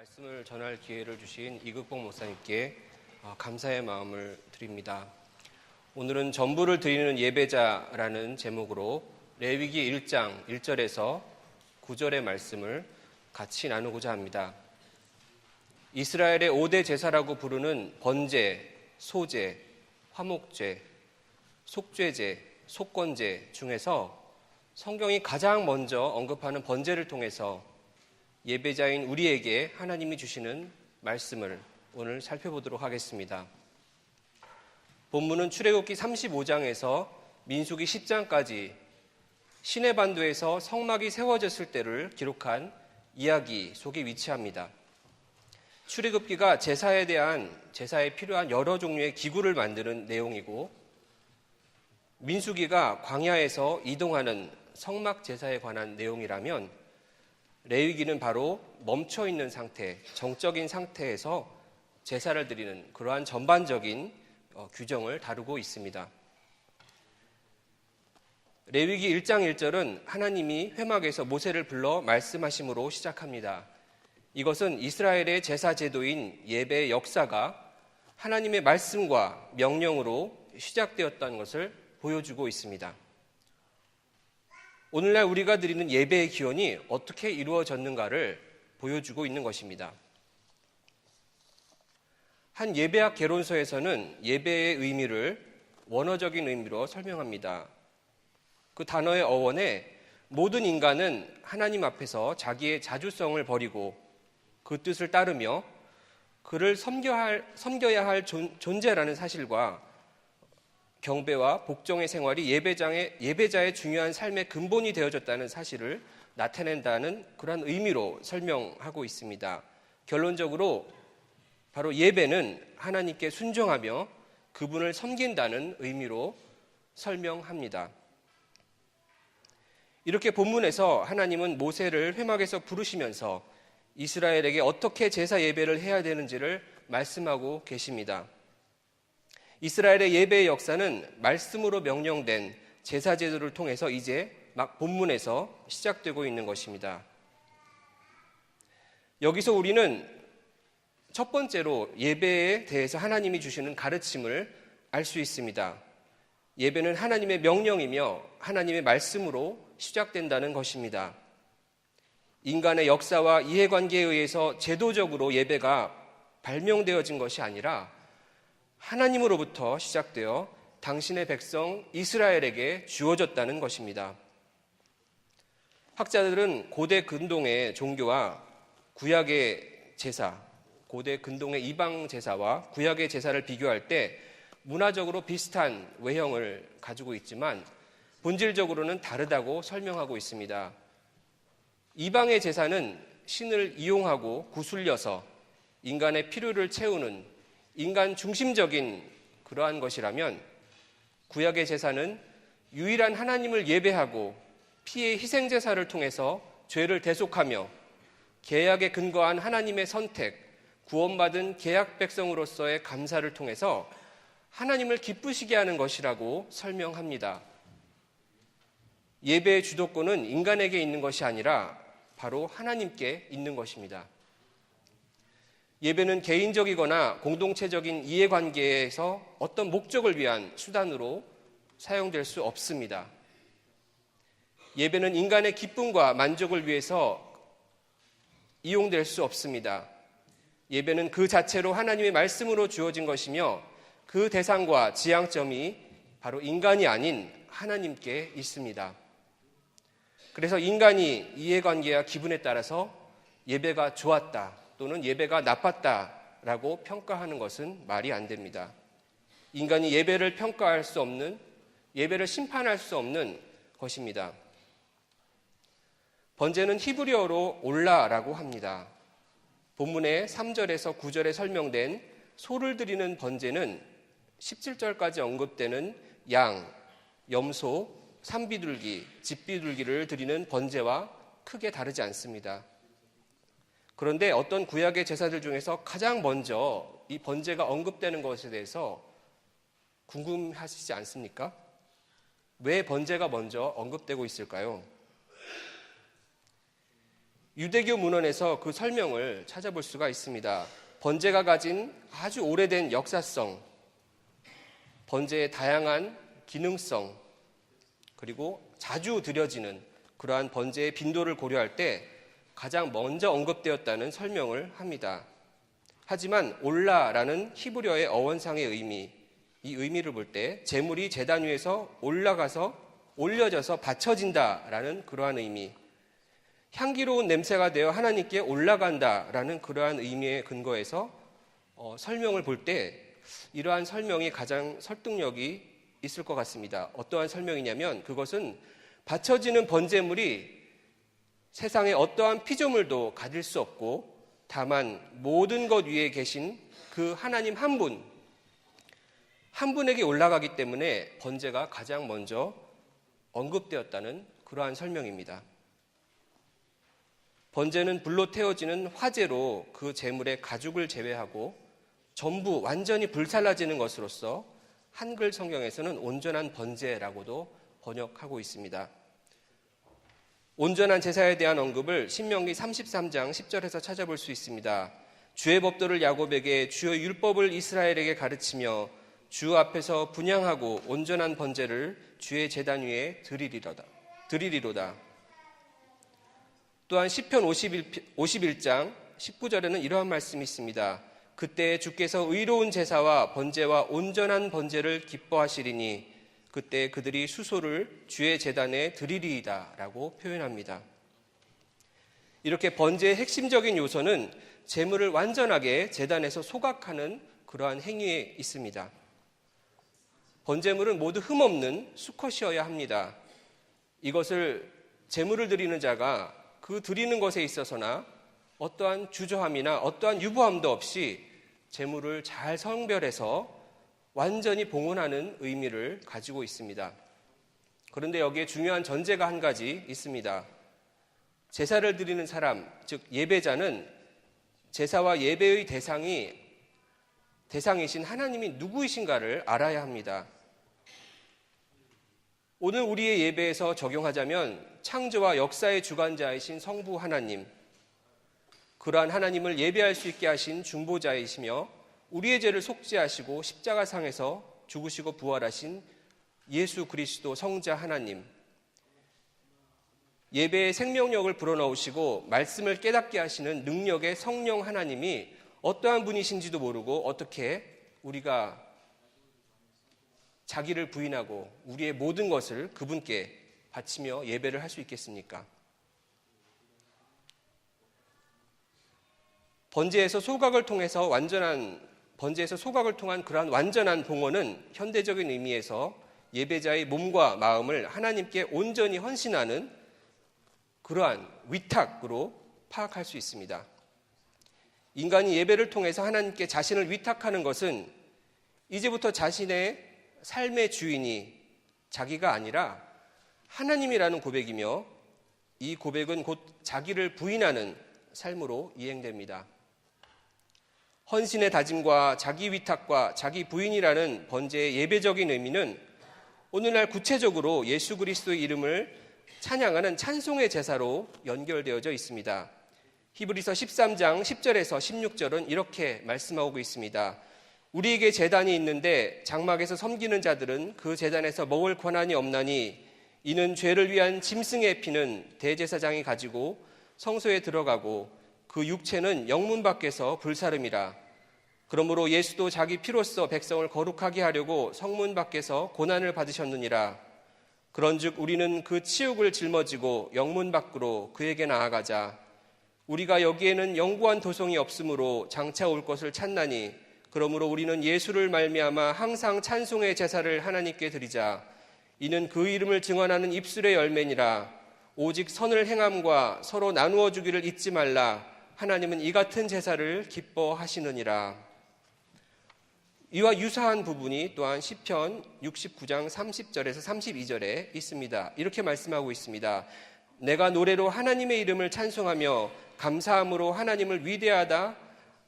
말씀을 전할 기회를 주신 이극복 목사님께 감사의 마음을 드립니다. 오늘은 전부를 드리는 예배자라는 제목으로 레위기 1장 1절에서 9절의 말씀을 같이 나누고자 합니다. 이스라엘의 5대 제사라고 부르는 번제, 소제, 화목제, 속죄제, 속건제 중에서 성경이 가장 먼저 언급하는 번제를 통해서 예배자인 우리에게 하나님이 주시는 말씀을 오늘 살펴보도록 하겠습니다. 본문은 출애굽기 35장에서 민수기 10장까지 시내반도에서 성막이 세워졌을 때를 기록한 이야기 속에 위치합니다. 출애굽기가 제사에 필요한 여러 종류의 기구를 만드는 내용이고, 민수기가 광야에서 이동하는 성막 제사에 관한 내용이라면 레위기는 바로 멈춰있는 상태, 정적인 상태에서 제사를 드리는 그러한 전반적인 규정을 다루고 있습니다. 레위기 1장 1절은 하나님이 회막에서 모세를 불러 말씀하심으로 시작합니다. 이것은 이스라엘의 제사 제도인 예배의 역사가 하나님의 말씀과 명령으로 시작되었다는 것을 보여주고 있습니다. 오늘날 우리가 드리는 예배의 기원이 어떻게 이루어졌는가를 보여주고 있는 것입니다. 한 예배학 개론서에서는 예배의 의미를 원어적인 의미로 설명합니다. 그 단어의 어원에 모든 인간은 하나님 앞에서 자기의 자주성을 버리고 그 뜻을 따르며 그를 섬겨야 할 존재라는 사실과 경배와 복종의 생활이 예배자의 중요한 삶의 근본이 되어졌다는 사실을 나타낸다는 그런 의미로 설명하고 있습니다. 결론적으로 바로 예배는 하나님께 순종하며 그분을 섬긴다는 의미로 설명합니다. 이렇게 본문에서 하나님은 모세를 회막에서 부르시면서 이스라엘에게 어떻게 제사 예배를 해야 되는지를 말씀하고 계십니다. 이스라엘의 예배의 역사는 말씀으로 명령된 제사 제도를 통해서 이제 막 본문에서 시작되고 있는 것입니다. 여기서 우리는 첫 번째로 예배에 대해서 하나님이 주시는 가르침을 알 수 있습니다. 예배는 하나님의 명령이며 하나님의 말씀으로 시작된다는 것입니다. 인간의 역사와 이해관계에 의해서 제도적으로 예배가 발명되어진 것이 아니라 하나님으로부터 시작되어 당신의 백성 이스라엘에게 주어졌다는 것입니다. 학자들은 고대 근동의 종교와 구약의 제사, 고대 근동의 이방 제사와 구약의 제사를 비교할 때 문화적으로 비슷한 외형을 가지고 있지만 본질적으로는 다르다고 설명하고 있습니다. 이방의 제사는 신을 이용하고 구슬려서 인간의 필요를 채우는 인간 중심적인 그러한 것이라면, 구약의 제사는 유일한 하나님을 예배하고 피의 희생 제사를 통해서 죄를 대속하며 계약에 근거한 하나님의 선택, 구원받은 계약 백성으로서의 감사를 통해서 하나님을 기쁘시게 하는 것이라고 설명합니다. 예배의 주도권은 인간에게 있는 것이 아니라 바로 하나님께 있는 것입니다. 예배는 개인적이거나 공동체적인 이해관계에서 어떤 목적을 위한 수단으로 사용될 수 없습니다. 예배는 인간의 기쁨과 만족을 위해서 이용될 수 없습니다. 예배는 그 자체로 하나님의 말씀으로 주어진 것이며 그 대상과 지향점이 바로 인간이 아닌 하나님께 있습니다. 그래서 인간이 이해관계와 기분에 따라서 예배가 좋았다 또는 예배가 나빴다라고 평가하는 것은 말이 안 됩니다. 인간이 예배를 평가할 수 없는, 예배를 심판할 수 없는 것입니다. 번제는 히브리어로 올라라고 합니다. 본문의 3절에서 9절에 설명된 소를 드리는 번제는 17절까지 언급되는 양, 염소, 산비둘기, 집비둘기를 드리는 번제와 크게 다르지 않습니다. 그런데 어떤 구약의 제사들 중에서 가장 먼저 이 번제가 언급되는 것에 대해서 궁금하시지 않습니까? 왜 번제가 먼저 언급되고 있을까요? 유대교 문헌에서 그 설명을 찾아볼 수가 있습니다. 번제가 가진 아주 오래된 역사성, 번제의 다양한 기능성, 그리고 자주 드려지는 그러한 번제의 빈도를 고려할 때 가장 먼저 언급되었다는 설명을 합니다. 하지만 올라라는 히브리어의 어원상의 의미, 이 의미를 볼 때 제물이 제단 위에서 올려져서 바쳐진다라는 그러한 의미, 향기로운 냄새가 되어 하나님께 올라간다라는 그러한 의미에 근거해서 설명을 볼 때 이러한 설명이 가장 설득력이 있을 것 같습니다. 어떠한 설명이냐면 그것은 바쳐지는 번제물이 세상에 어떠한 피조물도 가질 수 없고 다만 모든 것 위에 계신 그 하나님 한 분에게 올라가기 때문에 번제가 가장 먼저 언급되었다는 그러한 설명입니다. 번제는 불로 태워지는 화재로 그 제물의 가죽을 제외하고 전부 완전히 불살라지는 것으로서 한글 성경에서는 온전한 번제라고도 번역하고 있습니다. 온전한 제사에 대한 언급을 신명기 33장 10절에서 찾아볼 수 있습니다. 주의 법도를 야곱에게 주의 율법을 이스라엘에게 가르치며 주 앞에서 분향하고 온전한 번제를 주의 제단 위에 드리리로다. 또한 시편 51장 19절에는 이러한 말씀이 있습니다. 그때 주께서 의로운 제사와 번제와 온전한 번제를 기뻐하시리니 그때 그들이 수소를 주의 제단에 드리리이다 라고 표현합니다. 이렇게 번제의 핵심적인 요소는 제물을 완전하게 제단에서 소각하는 그러한 행위에 있습니다. 번제물은 모두 흠없는 수컷이어야 합니다. 이것을 제물을 드리는 자가 그 드리는 것에 있어서나 어떠한 주저함이나 어떠한 유보함도 없이 제물을 잘 성별해서 완전히 봉헌하는 의미를 가지고 있습니다. 그런데 여기에 중요한 전제가 한 가지 있습니다. 제사를 드리는 사람, 즉 예배자는 제사와 예배의 대상이신 하나님이 누구이신가를 알아야 합니다. 오늘 우리의 예배에서 적용하자면 창조와 역사의 주관자이신 성부 하나님, 그러한 하나님을 예배할 수 있게 하신 중보자이시며 우리의 죄를 속죄하시고 십자가상에서 죽으시고 부활하신 예수 그리스도 성자 하나님, 예배의 생명력을 불어넣으시고 말씀을 깨닫게 하시는 능력의 성령 하나님이 어떠한 분이신지도 모르고 어떻게 우리가 자기를 부인하고 우리의 모든 것을 그분께 바치며 예배를 할 수 있겠습니까? 번제에서 소각을 통한 그러한 완전한 봉헌은 현대적인 의미에서 예배자의 몸과 마음을 하나님께 온전히 헌신하는 그러한 위탁으로 파악할 수 있습니다. 인간이 예배를 통해서 하나님께 자신을 위탁하는 것은 이제부터 자신의 삶의 주인이 자기가 아니라 하나님이라는 고백이며 이 고백은 곧 자기를 부인하는 삶으로 이행됩니다. 헌신의 다짐과 자기 위탁과 자기 부인이라는 번제의 예배적인 의미는 오늘날 구체적으로 예수 그리스도의 이름을 찬양하는 찬송의 제사로 연결되어져 있습니다. 히브리서 13장 10절에서 16절은 이렇게 말씀하고 있습니다. 우리에게 제단이 있는데 장막에서 섬기는 자들은 그 제단에서 먹을 권한이 없나니 이는 죄를 위한 짐승의 피는 대제사장이 가지고 성소에 들어가고 그 육체는 영문 밖에서 불사름이라. 그러므로 예수도 자기 피로써 백성을 거룩하게 하려고 성문 밖에서 고난을 받으셨느니라. 그런즉 우리는 그 치욕을 짊어지고 영문 밖으로 그에게 나아가자. 우리가 여기에는 영구한 도성이 없으므로 장차 올 것을 찾나니 그러므로 우리는 예수를 말미암아 항상 찬송의 제사를 하나님께 드리자. 이는 그 이름을 증언하는 입술의 열매니라. 오직 선을 행함과 서로 나누어 주기를 잊지 말라. 하나님은 이 같은 제사를 기뻐하시느니라. 이와 유사한 부분이 또한 시편 69장 30절에서 32절에 있습니다. 이렇게 말씀하고 있습니다. 내가 노래로 하나님의 이름을 찬송하며 감사함으로 하나님을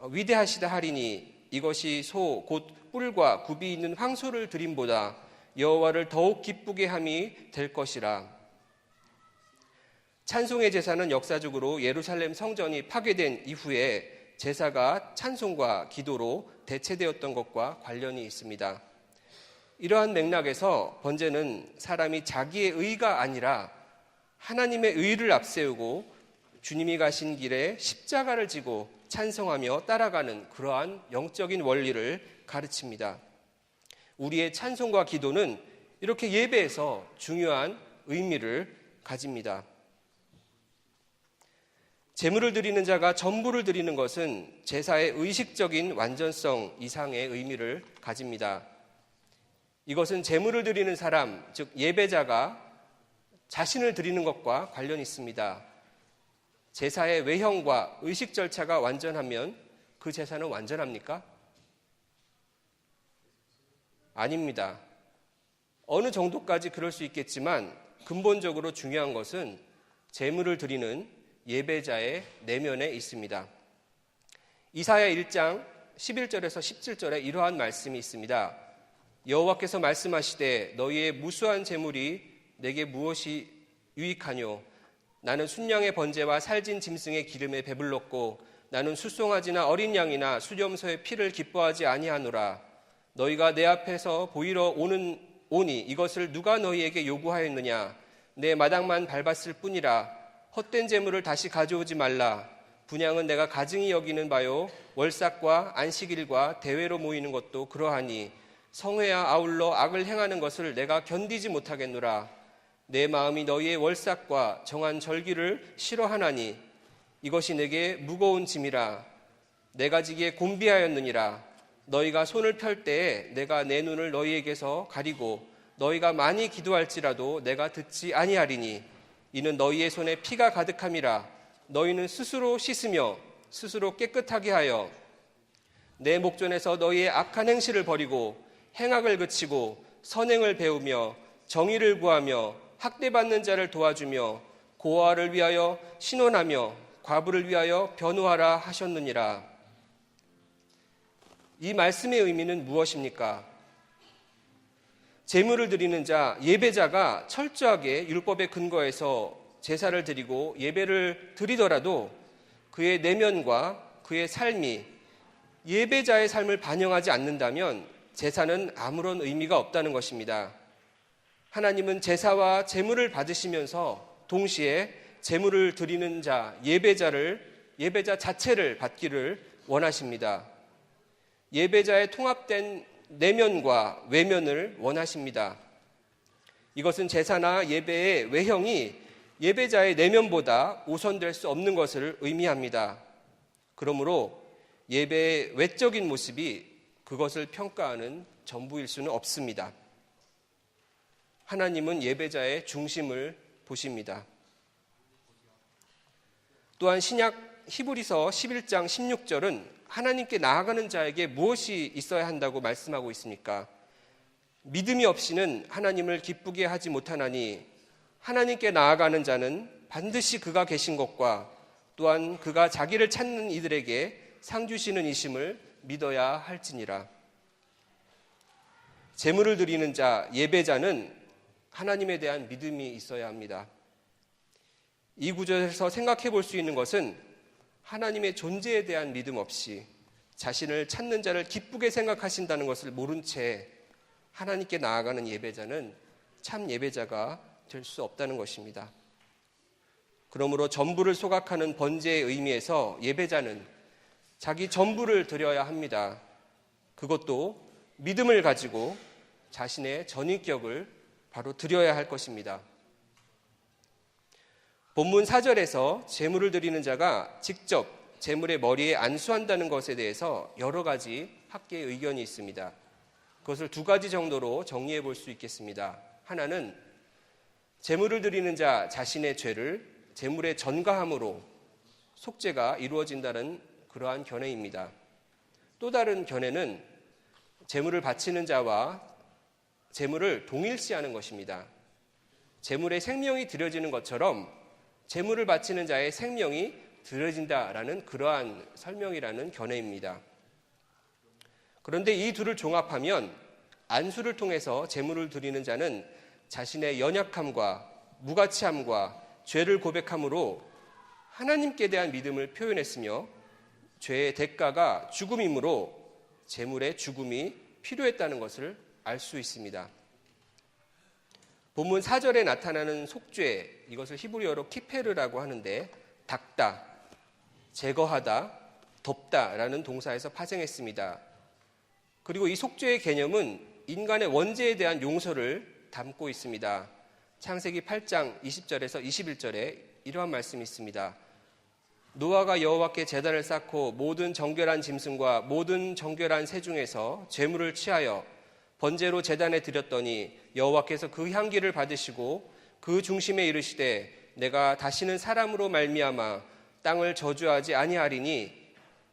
위대하시다 하리니 이것이 소 곧 뿔과 굽이 있는 황소를 드림보다 여호와를 더욱 기쁘게 함이 될 것이라. 찬송의 제사는 역사적으로 예루살렘 성전이 파괴된 이후에 제사가 찬송과 기도로 대체되었던 것과 관련이 있습니다. 이러한 맥락에서 번제는 사람이 자기의 의가 아니라 하나님의 의를 앞세우고 주님이 가신 길에 십자가를 지고 찬송하며 따라가는 그러한 영적인 원리를 가르칩니다. 우리의 찬송과 기도는 이렇게 예배에서 중요한 의미를 가집니다. 제물을 드리는 자가 전부를 드리는 것은 제사의 의식적인 완전성 이상의 의미를 가집니다. 이것은 제물을 드리는 사람, 즉 예배자가 자신을 드리는 것과 관련이 있습니다. 제사의 외형과 의식 절차가 완전하면 그 제사는 완전합니까? 아닙니다. 어느 정도까지 그럴 수 있겠지만 근본적으로 중요한 것은 제물을 드리는 예배자의 내면에 있습니다. 이사야 1장 11절에서 17절에 이러한 말씀이 있습니다. 여호와께서 말씀하시되 너희의 무수한 제물이 내게 무엇이 유익하뇨? 나는 순양의 번제와 살진 짐승의 기름에 배불렀고 나는 수송아지나 어린 양이나 수렴소의 피를 기뻐하지 아니하노라. 너희가 내 앞에서 보이러 오니 이것을 누가 너희에게 요구하였느냐? 내 마당만 밟았을 뿐이라. 헛된 제물을 다시 가져오지 말라. 분향은 내가 가증히 여기는 바요 월삭과 안식일과 대회로 모이는 것도 그러하니 성회와 아울러 악을 행하는 것을 내가 견디지 못하겠노라. 내 마음이 너희의 월삭과 정한 절기를 싫어하나니 이것이 내게 무거운 짐이라. 내가 지기에 곤비하였느니라. 너희가 손을 펼 때에 내가 내 눈을 너희에게서 가리고 너희가 많이 기도할지라도 내가 듣지 아니하리니 이는 너희의 손에 피가 가득함이라. 너희는 스스로 씻으며 스스로 깨끗하게 하여 내 목전에서 너희의 악한 행실을 버리고 행악을 그치고 선행을 배우며 정의를 구하며 학대받는 자를 도와주며 고아를 위하여 신원하며 과부를 위하여 변호하라 하셨느니라. 이 말씀의 의미는 무엇입니까? 제물을 드리는 자, 예배자가 철저하게 율법에 근거해서 제사를 드리고 예배를 드리더라도 그의 내면과 그의 삶이 예배자의 삶을 반영하지 않는다면 제사는 아무런 의미가 없다는 것입니다. 하나님은 제사와 제물을 받으시면서 동시에 제물을 드리는 자, 예배자 자체를 받기를 원하십니다. 예배자의 통합된 내면과 외면을 원하십니다. 이것은 제사나 예배의 외형이 예배자의 내면보다 우선될 수 없는 것을 의미합니다. 그러므로 예배의 외적인 모습이 그것을 평가하는 전부일 수는 없습니다. 하나님은 예배자의 중심을 보십니다. 또한 신약 히브리서 11장 16절은 하나님께 나아가는 자에게 무엇이 있어야 한다고 말씀하고 있습니까? 믿음이 없이는 하나님을 기쁘게 하지 못하나니 하나님께 나아가는 자는 반드시 그가 계신 것과 또한 그가 자기를 찾는 이들에게 상 주시는 이심을 믿어야 할지니라. 제물을 드리는 자, 예배자는 하나님에 대한 믿음이 있어야 합니다. 이 구절에서 생각해 볼 수 있는 것은 하나님의 존재에 대한 믿음 없이 자신을 찾는 자를 기쁘게 생각하신다는 것을 모른 채 하나님께 나아가는 예배자는 참 예배자가 될 수 없다는 것입니다. 그러므로 전부를 소각하는 번제의 의미에서 예배자는 자기 전부를 드려야 합니다. 그것도 믿음을 가지고 자신의 전인격을 바로 드려야 할 것입니다. 본문 4절에서 제물을 드리는 자가 직접 제물의 머리에 안수한다는 것에 대해서 여러 가지 학계의 의견이 있습니다. 그것을 두 가지 정도로 정리해 볼 수 있겠습니다. 하나는 제물을 드리는 자 자신의 죄를 제물에 전가함으로 속죄가 이루어진다는 그러한 견해입니다. 또 다른 견해는 제물을 바치는 자와 제물을 동일시하는 것입니다. 제물의 생명이 드려지는 것처럼 제물을 바치는 자의 생명이 드려진다라는 그러한 설명이라는 견해입니다. 그런데 이 둘을 종합하면 안수를 통해서 제물을 드리는 자는 자신의 연약함과 무가치함과 죄를 고백함으로 하나님께 대한 믿음을 표현했으며 죄의 대가가 죽음이므로 제물의 죽음이 필요했다는 것을 알 수 있습니다. 본문 4절에 나타나는 속죄, 이것을 히브리어로 키페르라고 하는데 닦다, 제거하다, 덮다라는 동사에서 파생했습니다. 그리고 이 속죄의 개념은 인간의 원죄에 대한 용서를 담고 있습니다. 창세기 8장 20절에서 21절에 이러한 말씀이 있습니다. 노아가 여호와께 제단을 쌓고 모든 정결한 짐승과 모든 정결한 새 중에서 제물을 취하여 번제로 제단에 드렸더니 여호와께서 그 향기를 받으시고 그 중심에 이르시되 내가 다시는 사람으로 말미암아 땅을 저주하지 아니하리니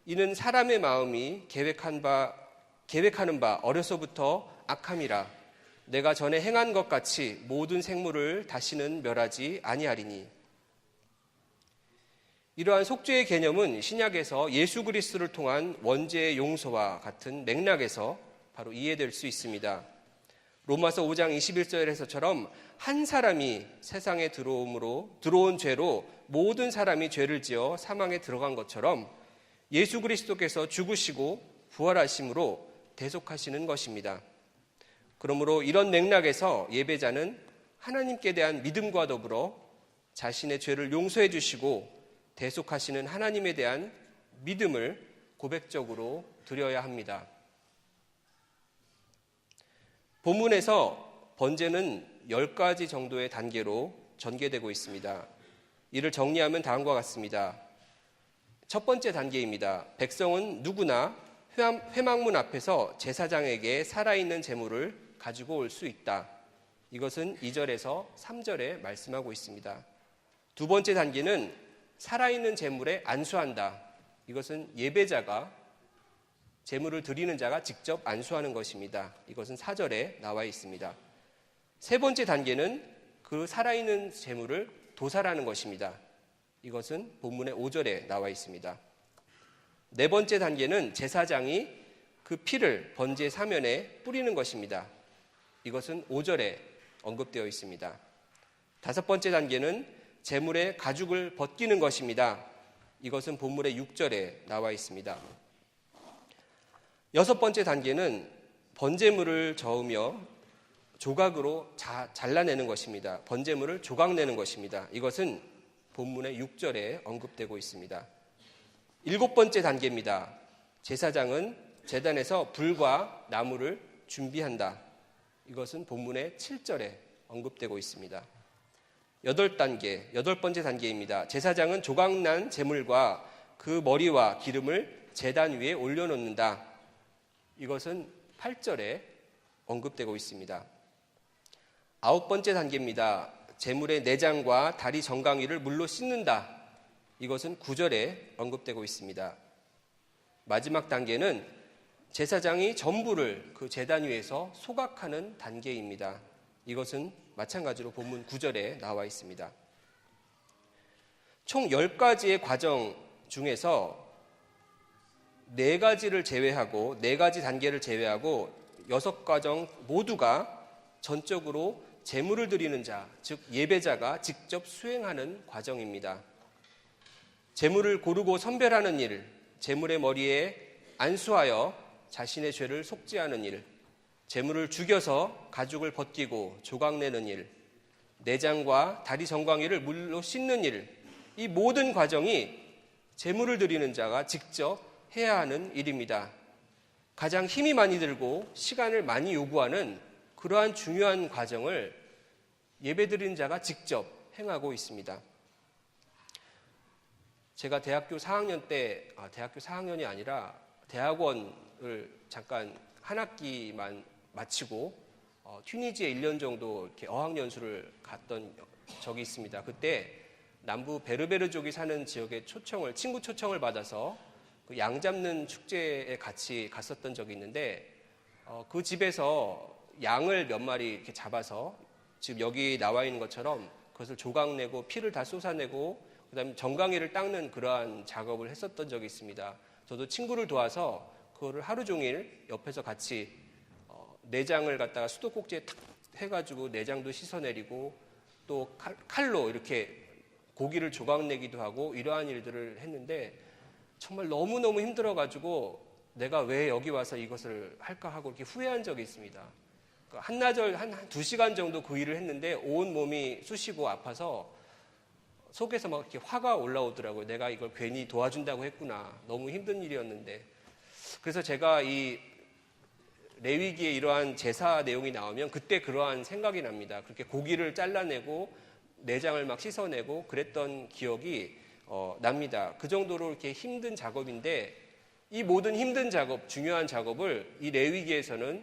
이는 사람의 마음이 계획하는 바 어려서부터 악함이라 내가 전에 행한 것 같이 모든 생물을 다시는 멸하지 아니하리니. 이러한 속죄의 개념은 신약에서 예수 그리스도를 통한 원죄의 용서와 같은 맥락에서 바로 이해될 수 있습니다. 로마서 5장 21절에서처럼 한 사람이 세상에 들어온 죄로 모든 사람이 죄를 지어 사망에 들어간 것처럼 예수 그리스도께서 죽으시고 부활하심으로 대속하시는 것입니다. 그러므로 이런 맥락에서 예배자는 하나님께 대한 믿음과 더불어 자신의 죄를 용서해 주시고 대속하시는 하나님에 대한 믿음을 고백적으로 드려야 합니다. 본문에서 번제는 10가지 정도의 단계로 전개되고 있습니다. 이를 정리하면 다음과 같습니다. 첫 번째 단계입니다. 백성은 누구나 회막문 앞에서 제사장에게 살아있는 제물을 가지고 올 수 있다. 이것은 2절에서 3절에 말씀하고 있습니다. 두 번째 단계는 살아있는 제물에 안수한다. 이것은 예배자가 제물을 드리는 자가 직접 안수하는 것입니다. 이것은 4절에 나와 있습니다. 세 번째 단계는 그 살아있는 제물을 도살하는 것입니다. 이것은 본문의 5절에 나와 있습니다. 네 번째 단계는 제사장이 그 피를 번제 사면에 뿌리는 것입니다. 이것은 5절에 언급되어 있습니다. 다섯 번째 단계는 제물의 가죽을 벗기는 것입니다. 이것은 본문의 6절에 나와 있습니다. 여섯 번째 단계는 번제물을 저으며 조각으로 잘라내는 것입니다. 번제물을 조각내는 것입니다. 이것은 본문의 6절에 언급되고 있습니다. 일곱 번째 단계입니다. 제사장은 제단에서 불과 나무를 준비한다. 이것은 본문의 7절에 언급되고 있습니다. 여덟 번째 단계입니다. 제사장은 조각난 제물과 그 머리와 기름을 제단 위에 올려놓는다. 이것은 8절에 언급되고 있습니다. 아홉 번째 단계입니다. 제물의 내장과 다리 정강이를 물로 씻는다. 이것은 9절에 언급되고 있습니다. 마지막 단계는 제사장이 전부를 그 제단 위에서 소각하는 단계입니다. 이것은 마찬가지로 본문 9절에 나와 있습니다. 총 10가지의 과정 중에서 4가지를 제외하고 4가지 단계를 제외하고 6과정 모두가 전적으로 제물을 드리는 자, 즉 예배자가 직접 수행하는 과정입니다. 제물을 고르고 선별하는 일, 제물의 머리에 안수하여 자신의 죄를 속죄하는 일, 제물을 죽여서 가죽을 벗기고 조각내는 일, 내장과 다리 정강이를 물로 씻는 일, 이 모든 과정이 제물을 드리는 자가 직접 해야 하는 일입니다. 가장 힘이 많이 들고 시간을 많이 요구하는 그러한 중요한 과정을 예배드리는 자가 직접 행하고 있습니다. 제가 대학교 4학년이 아니라 대학원을 잠깐 한 학기만 마치고 튀니지에 1년 정도 이렇게 어학연수를 갔던 적이 있습니다. 그때 남부 베르베르족이 사는 지역에 친구 초청을 받아서 그 양 잡는 축제에 같이 갔었던 적이 있는데 그 집에서 양을 몇 마리 이렇게 잡아서 지금 여기 나와 있는 것처럼 그것을 조각내고 피를 다 쏟아내고 그다음에 정강이를 닦는 그러한 작업을 했었던 적이 있습니다. 저도 친구를 도와서 그거를 하루 종일 옆에서 같이 내장을 갖다가 수도꼭지에 탁 해가지고 내장도 씻어내리고 또 칼로 이렇게 고기를 조각내기도 하고 이러한 일들을 했는데 정말 너무너무 힘들어가지고 내가 왜 여기 와서 이것을 할까 하고 이렇게 후회한 적이 있습니다. 한나절 한 2시간 정도 그 일을 했는데 온 몸이 쑤시고 아파서 속에서 막 이렇게 화가 올라오더라고요. 내가 이걸 괜히 도와준다고 했구나. 너무 힘든 일이었는데. 그래서 제가 이 레위기에 이러한 제사 내용이 나오면 그때 그러한 생각이 납니다. 그렇게 고기를 잘라내고 내장을 막 씻어내고 그랬던 기억이 납니다. 그 정도로 이렇게 힘든 작업인데 이 모든 힘든 작업, 중요한 작업을 이 레위기에서는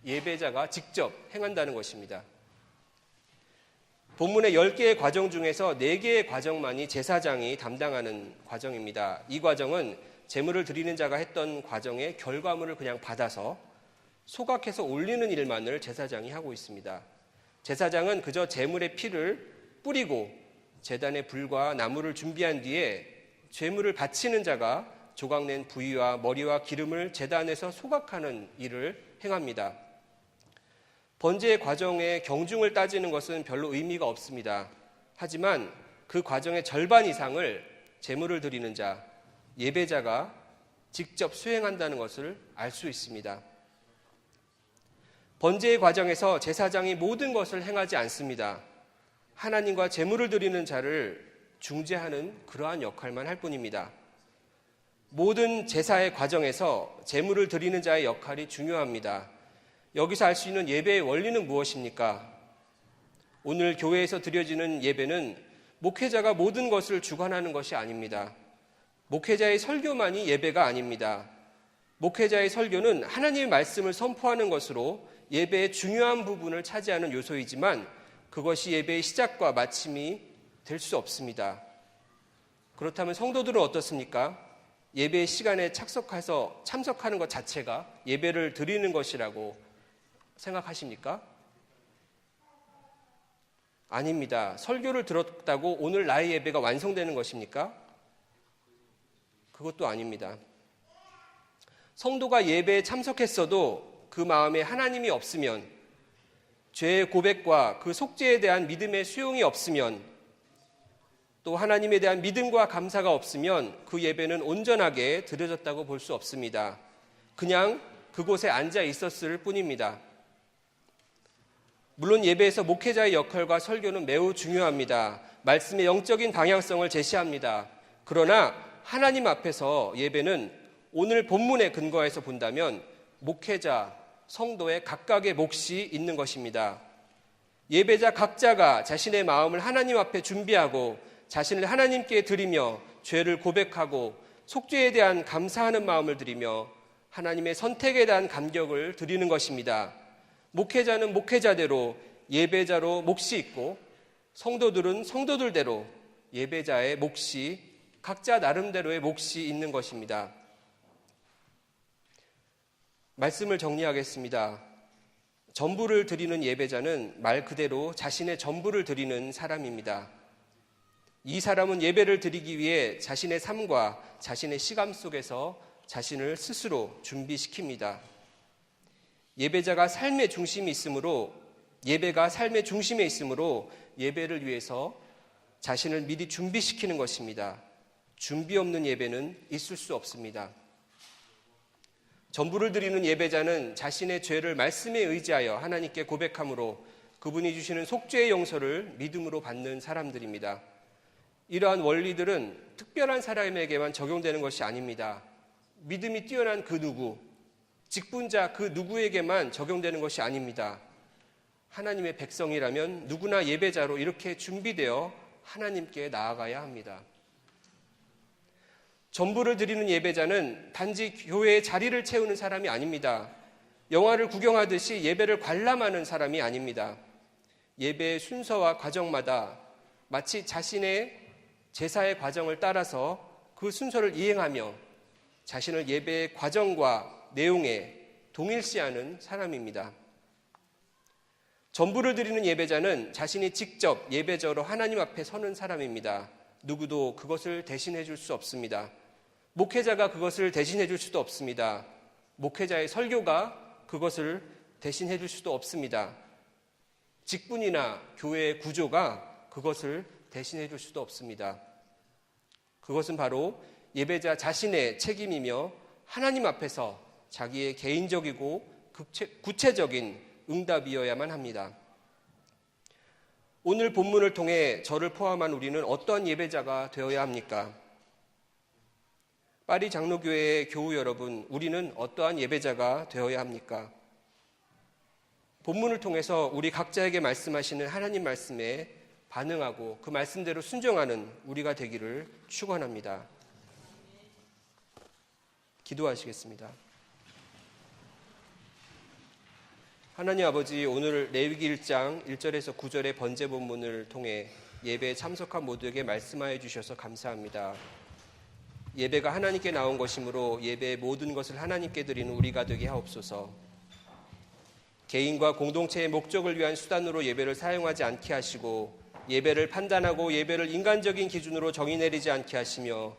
예배자가 직접 행한다는 것입니다. 본문의 10개의 과정 중에서 4개의 과정만이 제사장이 담당하는 과정입니다. 이 과정은 제물을 드리는 자가 했던 과정의 결과물을 그냥 받아서 소각해서 올리는 일만을 제사장이 하고 있습니다. 제사장은 그저 제물의 피를 뿌리고 제단의 불과 나무를 준비한 뒤에 제물을 바치는 자가 조각낸 부위와 머리와 기름을 제단에서 소각하는 일을 행합니다. 번제의 과정의 경중을 따지는 것은 별로 의미가 없습니다. 하지만 그 과정의 절반 이상을 제물을 드리는 자, 예배자가 직접 수행한다는 것을 알 수 있습니다. 번제의 과정에서 제사장이 모든 것을 행하지 않습니다. 하나님과 제물을 드리는 자를 중재하는 그러한 역할만 할 뿐입니다. 모든 제사의 과정에서 제물을 드리는 자의 역할이 중요합니다. 여기서 알 수 있는 예배의 원리는 무엇입니까? 오늘 교회에서 드려지는 예배는 목회자가 모든 것을 주관하는 것이 아닙니다. 목회자의 설교만이 예배가 아닙니다. 목회자의 설교는 하나님의 말씀을 선포하는 것으로 예배의 중요한 부분을 차지하는 요소이지만 그것이 예배의 시작과 마침이 될 수 없습니다. 그렇다면 성도들은 어떻습니까? 예배의 시간에 참석하는 것 자체가 예배를 드리는 것이라고 생각하십니까? 아닙니다. 설교를 들었다고 오늘 나의 예배가 완성되는 것입니까? 그것도 아닙니다. 성도가 예배에 참석했어도 그 마음에 하나님이 없으면, 죄의 고백과 그 속죄에 대한 믿음의 수용이 없으면, 또 하나님에 대한 믿음과 감사가 없으면 그 예배는 온전하게 드려졌다고 볼 수 없습니다. 그냥 그곳에 앉아 있었을 뿐입니다. 물론 예배에서 목회자의 역할과 설교는 매우 중요합니다. 말씀의 영적인 방향성을 제시합니다. 그러나 하나님 앞에서 예배는 오늘 본문에 근거해서 본다면 목회자, 성도의 각각의 몫이 있는 것입니다. 예배자 각자가 자신의 마음을 하나님 앞에 준비하고 자신을 하나님께 드리며 죄를 고백하고 속죄에 대한 감사하는 마음을 드리며 하나님의 선택에 대한 감격을 드리는 것입니다. 목회자는 목회자대로 예배자로 몫이 있고 성도들은 성도들대로 예배자의 몫이 각자 나름대로의 몫이 있는 것입니다. 말씀을 정리하겠습니다. 전부를 드리는 예배자는 말 그대로 자신의 전부를 드리는 사람입니다. 이 사람은 예배를 드리기 위해 자신의 삶과 자신의 시간 속에서 자신을 스스로 준비시킵니다. 예배가 삶의 중심에 있으므로 예배를 위해서 자신을 미리 준비시키는 것입니다. 준비 없는 예배는 있을 수 없습니다. 전부를 드리는 예배자는 자신의 죄를 말씀에 의지하여 하나님께 고백함으로 그분이 주시는 속죄의 용서를 믿음으로 받는 사람들입니다. 이러한 원리들은 특별한 사람에게만 적용되는 것이 아닙니다. 믿음이 뛰어난 그 누구, 직분자 그 누구에게만 적용되는 것이 아닙니다. 하나님의 백성이라면 누구나 예배자로 이렇게 준비되어 하나님께 나아가야 합니다. 전부를 드리는 예배자는 단지 교회의 자리를 채우는 사람이 아닙니다. 영화를 구경하듯이 예배를 관람하는 사람이 아닙니다. 예배의 순서와 과정마다 마치 자신의 제사의 과정을 따라서 그 순서를 이행하며 자신을 예배의 과정과 내용에 동일시하는 사람입니다. 전부를 드리는 예배자는 자신이 직접 예배자로 하나님 앞에 서는 사람입니다. 누구도 그것을 대신해 줄 수 없습니다. 목회자가 그것을 대신해 줄 수도 없습니다. 목회자의 설교가 그것을 대신해 줄 수도 없습니다. 직분이나 교회의 구조가 그것을 대신해 줄 수도 없습니다. 그것은 바로 예배자 자신의 책임이며 하나님 앞에서 자기의 개인적이고 구체적인 응답이어야만 합니다. 오늘 본문을 통해 저를 포함한 우리는 어떤 예배자가 되어야 합니까? 파리 장로교회의 교우 여러분, 우리는 어떠한 예배자가 되어야 합니까? 본문을 통해서 우리 각자에게 말씀하시는 하나님 말씀에 반응하고 그 말씀대로 순종하는 우리가 되기를 축원합니다. 기도하시겠습니다. 하나님 아버지, 오늘 레위기 1장 1절에서 9절의 번제 본문을 통해 예배에 참석한 모두에게 말씀하여 주셔서 감사합니다. 예배가 하나님께 나온 것이므로 예배의 모든 것을 하나님께 드리는 우리가 되게 하옵소서. 개인과 공동체의 목적을 위한 수단으로 예배를 사용하지 않게 하시고 예배를 판단하고 예배를 인간적인 기준으로 정의 내리지 않게 하시며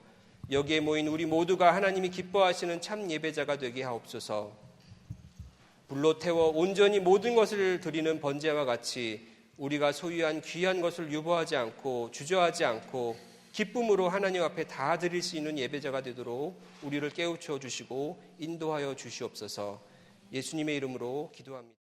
여기에 모인 우리 모두가 하나님이 기뻐하시는 참 예배자가 되게 하옵소서. 불로 태워 온전히 모든 것을 드리는 번제와 같이 우리가 소유한 귀한 것을 유보하지 않고 주저하지 않고 기쁨으로 하나님 앞에 다 드릴 수 있는 예배자가 되도록 우리를 깨우쳐 주시고 인도하여 주시옵소서. 예수님의 이름으로 기도합니다.